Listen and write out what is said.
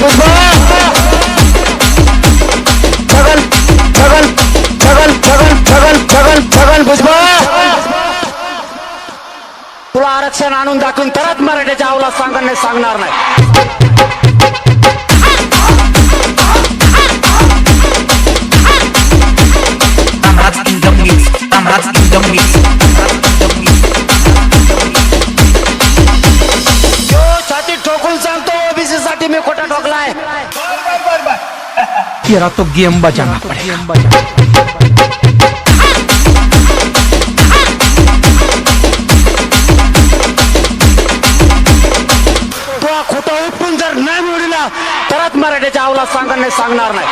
भुजबळ छगन छगन छगन छगन छगन छगन छगन भुजबळ तुला आरक्षण आणून दाखवून तरच मराठीच्या अवलाद सांगणार नाही. छाती ठोकून सांगतो ओबीसी साठी मी खोटा ठोकलाय. तेरा तो गेम बजाना पड़ेगा. तो खोटा उपटून जर नाही मिळला तरच मराठीच्या अवलाद सांगणार नाही.